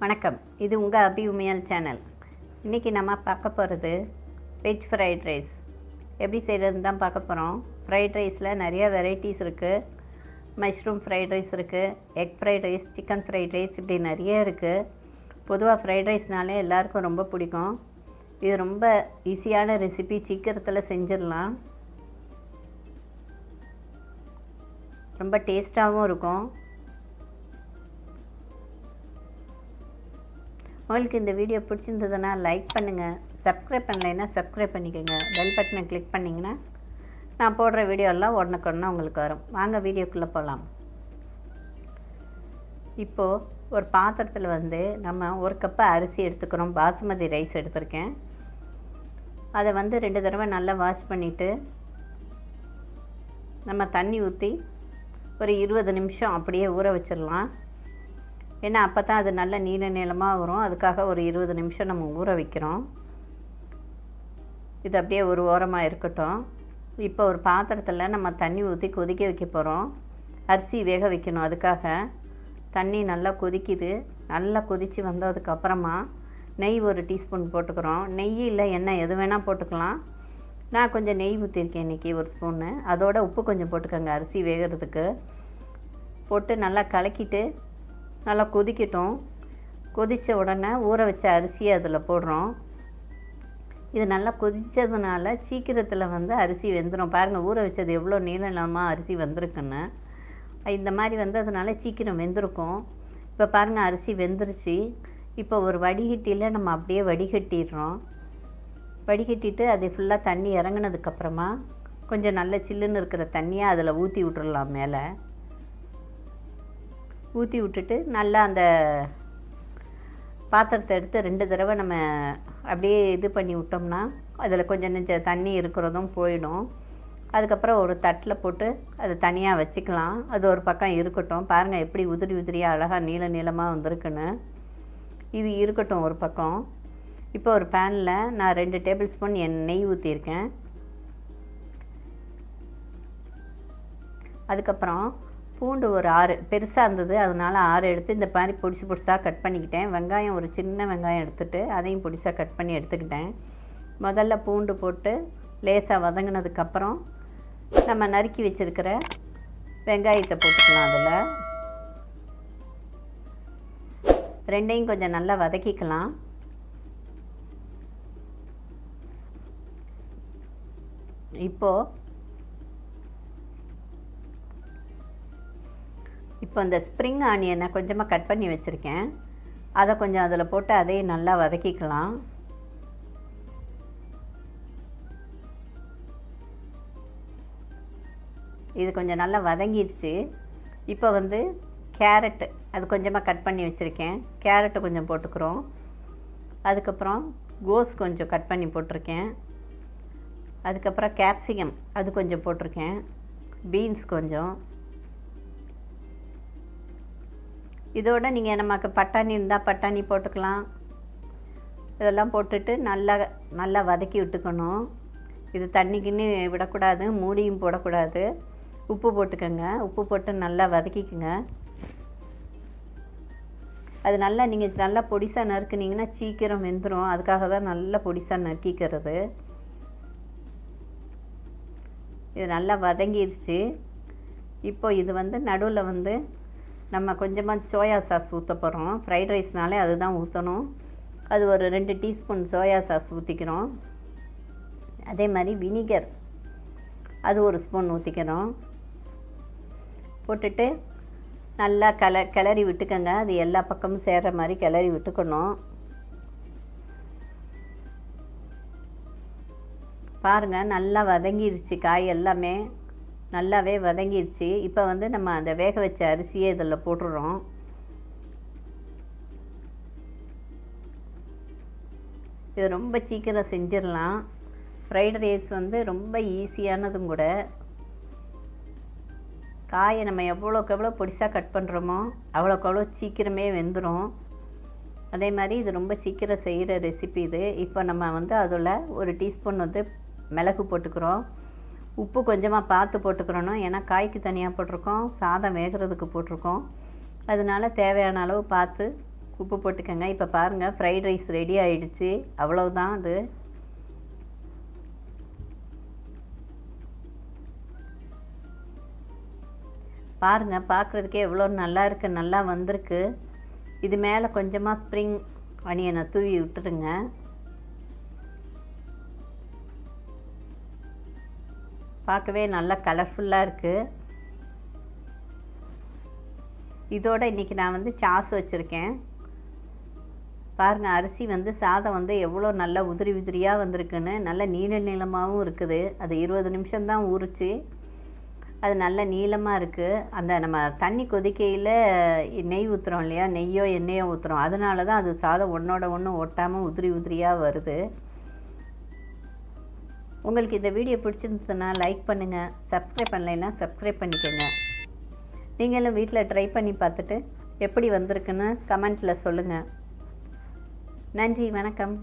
வணக்கம், இது உங்கள் அபி உமையால் சேனல். இன்றைக்கி நம்ம பார்க்க போகிறது வெஜ் ஃப்ரைட் ரைஸ் எப்படி செய்கிறதுன்னு தான் பார்க்க போகிறோம். ஃப்ரைட் ரைஸில் நிறையா வெரைட்டிஸ் இருக்குது. மஷ்ரூம் ஃப்ரைட் ரைஸ் இருக்குது, egg fried rice, chicken fried rice, இப்படி நிறைய இருக்குது. பொதுவாக ஃப்ரைட் ரைஸ்னாலே எல்லாருக்கும் ரொம்ப பிடிக்கும். இது ரொம்ப ஈஸியான ரெசிபி, சீக்கிரத்தில் செஞ்சிடலாம். ரொம்ப டேஸ்ட்டாகவும் இருக்கும். உங்களுக்கு இந்த வீடியோ பிடிச்சிருந்ததுன்னா லைக் பண்ணுங்கள், சப்ஸ்கிரைப் பண்ணலைன்னா சப்ஸ்கிரைப் பண்ணிக்கோங்க. பெல் பட்டனை கிளிக் பண்ணிங்கன்னா நான் போடுற வீடியோலாம் உடனுக்குடனே உங்களுக்கு வரும். வாங்க வீடியோக்குள்ளே போகலாம். இப்போது ஒரு பாத்திரத்தில் நம்ம 1 கப்பு அரிசி எடுத்துக்கிறோம். பாஸ்மதி ரைஸ் எடுத்திருக்கேன். அதை 2 தடவை நல்லா வாஷ் பண்ணிவிட்டு நம்ம தண்ணி ஊற்றி ஒரு 20 நிமிஷம் அப்படியே ஊற வச்சிடலாம். ஏன்னா அப்போ தான் அது நல்ல நீளமாக வரும். அதுக்காக ஒரு 20 நிமிஷம் நம்ம ஊற வைக்கிறோம். இது அப்படியே ஒரு ஓரமாக இருக்கட்டும். இப்போ ஒரு பாத்திரத்தில் நம்ம தண்ணி ஊற்றி கொதிக்க வைக்க போகிறோம். அரிசி வேக வைக்கணும். அதுக்காக தண்ணி நல்லா கொதிக்குது. நல்லா கொதித்து வந்ததுக்கப்புறமா நெய் 1 டீஸ்பூன் போட்டுக்கிறோம். நெய் இல்லை எண்ணெய் எது வேணால் போட்டுக்கலாம். நான் கொஞ்சம் நெய் ஊற்றிருக்கேன் இன்றைக்கி 1 ஸ்பூன்னு. அதோட உப்பு கொஞ்சம் போட்டுக்கோங்க அரிசி வேகிறதுக்கு. போட்டு நல்லா கலக்கிட்டு நல்லா கொதிக்கட்டும். கொதித்த உடனே ஊற வச்ச அரிசியை அதில் போடுறோம். இது நல்லா கொதித்ததுனால சீக்கிரத்தில் அரிசி வெந்துடும். பாருங்கள், ஊற வச்சது எவ்வளோ நீளமாக அரிசி வந்திருக்குன்னு. இந்த மாதிரி வந்ததுனால சீக்கிரம் வெந்திருக்கும். இப்போ பாருங்கள், அரிசி வெந்துருச்சு. இப்போ ஒரு வடிகட்டியில் நம்ம அப்படியே வடிகட்டிடுறோம். வடிகட்டிட்டு அது ஃபுல்லாக தண்ணி இறங்கினதுக்கப்புறமா கொஞ்சம் நல்ல சில்லுன்னு இருக்கிற தண்ணியை அதில் ஊற்றி விட்டுடலாம். மேலே ஊற்றி விட்டுட்டு நல்லா அந்த பாத்திரத்தை எடுத்து 2 தடவை நம்ம அப்படியே இது பண்ணி விட்டோம்னா அதில் கொஞ்சம் நெஞ்ச தண்ணி இருக்கிறதும் போயிடும். அதுக்கப்புறம் ஒரு தட்டில் போட்டு அதை தனியாக வச்சுக்கலாம். அது ஒரு பக்கம் இருக்கட்டும். பாருங்கள் எப்படி உதிரி உதிரியாக அழகாக நீளமாக வந்திருக்குன்னு. இது இருக்கட்டும் ஒரு பக்கம். இப்போ ஒரு பேனில் நான் 2 டேபிள் ஸ்பூன் நெய் ஊற்றியிருக்கேன். அதுக்கப்புறம் பூண்டு ஒரு 6 பெருசாக இருந்தது, அதனால் 6 எடுத்து இந்த மாதிரி பொடிசாக கட் பண்ணிக்கிட்டேன். வெங்காயம் ஒரு சின்ன வெங்காயம் எடுத்துகிட்டு அதையும் பொடிசாக கட் பண்ணி எடுத்துக்கிட்டேன். முதல்ல பூண்டு போட்டு லேசாக வதங்கினதுக்கப்புறம் நம்ம நறுக்கி வச்சுருக்கிற வெங்காயத்தை போட்டுக்கலாம். அதில் ரெண்டையும் கொஞ்சம் நல்லா வதக்கிக்கலாம். இப்போ இந்த ஸ்ப்ரிங் ஆனியனை கொஞ்சமாக கட் பண்ணி வச்சுருக்கேன். அதை கொஞ்சம் அதில் போட்டு அதையும் நல்லா வதக்கிக்கலாம். இது கொஞ்சம் நல்லா வதங்கிடுச்சு. இப்போ கேரட்டு அது கொஞ்சமாக கட் பண்ணி வச்சுருக்கேன். கேரட்டு கொஞ்சம் போட்டுக்கிறோம். அதுக்கப்புறம் கோஸ் கொஞ்சம் கட் பண்ணி போட்டிருக்கேன். அதுக்கப்புறம் கேப்சிகம் அது கொஞ்சம் போட்டிருக்கேன். பீன்ஸ் கொஞ்சம். இதோட நீங்கள் நமக்கு பட்டாணி இருந்தால் பட்டாணி போட்டுக்கலாம். இதெல்லாம் போட்டுட்டு நல்லா வதக்கி விட்டுக்கணும். இது தண்ணிக்குன்னு விடக்கூடாது, மூடியும் போடக்கூடாது. உப்பு போட்டுக்கோங்க. உப்பு போட்டு நல்லா வதக்கிக்குங்க. அது நல்லா நீங்கள் நல்லா பொடிசாக நறுக்குனிங்கன்னா சீக்கிரம் வெந்துடும். அதுக்காக தான் நல்லா பொடிசாக நறுக்கிக்கிறது. இது நல்லா வதங்கிடுச்சு. இப்போ இது நடுவில் நம்ம கொஞ்சமாக சோயா சாஸ் ஊற்ற போகிறோம். ஃப்ரைட் ரைஸ்னாலே அதுதான் ஊற்றணும். அது ஒரு 2 டீஸ்பூன் சோயா சாஸ் ஊற்றிக்கிறோம். அதே மாதிரி வினிகர் அது 1 ஸ்பூன் ஊற்றிக்கிறோம். போட்டுட்டு நல்லா கிளறி விட்டுக்கோங்க. அது எல்லா பக்கமும் சேர்கிற மாதிரி கிளறி விட்டுக்கணும். பாருங்கள், நல்லா வதங்கிடுச்சு. காய் எல்லாமே நல்லாவே வதங்கிடுச்சு. இப்போ நம்ம அந்த வேக வச்ச அரிசியை இதில் போட்டுடுறோம். இது ரொம்ப சீக்கிரம் செஞ்சிடலாம். ஃப்ரைட் ரைஸ் ரொம்ப ஈஸியானதும் கூட. காயை நம்ம எவ்வளோக்கு எவ்வளோ பொடிசாக கட் பண்ணுறோமோ அவ்வளோக்கு அவ்வளோ சீக்கிரமே வெந்துடும். அதே மாதிரி இது ரொம்ப சீக்கிரம் செய்கிற ரெசிபி இது. இப்போ நம்ம அதில் 1 டீஸ்பூன் மிளகு போட்டுக்கிறோம். உப்பு கொஞ்சமாக பார்த்து போட்டுக்கிறணும். ஏன்னா காய்க்கு தனியாக போட்டிருக்கோம், சாதம் வேகிறதுக்கு போட்டிருக்கோம். அதனால தேவையான அளவு பார்த்து உப்பு போட்டுக்கோங்க. இப்போ பாருங்கள் ஃப்ரைட் ரைஸ் ரெடி ஆகிடுச்சு. அவ்வளவுதான் அது. பாருங்கள் பார்க்குறதுக்கே எவ்வளோ நல்லா இருக்குது, நல்லா வந்திருக்கு. இது மேலே கொஞ்சமாக ஸ்ப்ரிங் ஆனியனை தூவி விட்டுருங்க. பார்க்கவே நல்லா கலர்ஃபுல்லாக இருக்குது. இதோட இன்றைக்கி நான் வந்து சாஸ் வச்சுருக்கேன். பாருங்கள் அரிசி வந்து சாதம் வந்து எவ்வளோ நல்லா உதிரி உதிரியாக வந்திருக்குன்னு. நல்ல நீள நீளமாகவும் இருக்குது. அது 20 நிமிஷம்தான் ஊறுச்சு. அது நல்ல நீளமாக இருக்குது. அந்த நம்ம தண்ணி கொதிக்கையில் நெய் ஊற்றுறோம் இல்லையா, நெய்யோ எண்ணெயோ ஊற்றுறோம், அதனால தான் அது சாதம் ஒன்றோட ஒன்று ஒட்டாமல் உதிரி உதிரியாக வருது. உங்களுக்கு இந்த வீடியோ பிடிச்சிருந்ததுன்னா லைக் பண்ணுங்கள். சப்ஸ்கிரைப் பண்ணலைன்னா சப்ஸ்கிரைப் பண்ணிக்கோங்க. நீங்களும் வீட்டில் ட்ரை பண்ணி பார்த்துட்டு எப்படி வந்திருக்குன்னு கமெண்ட்டில் சொல்லுங்கள். நன்றி, வணக்கம்.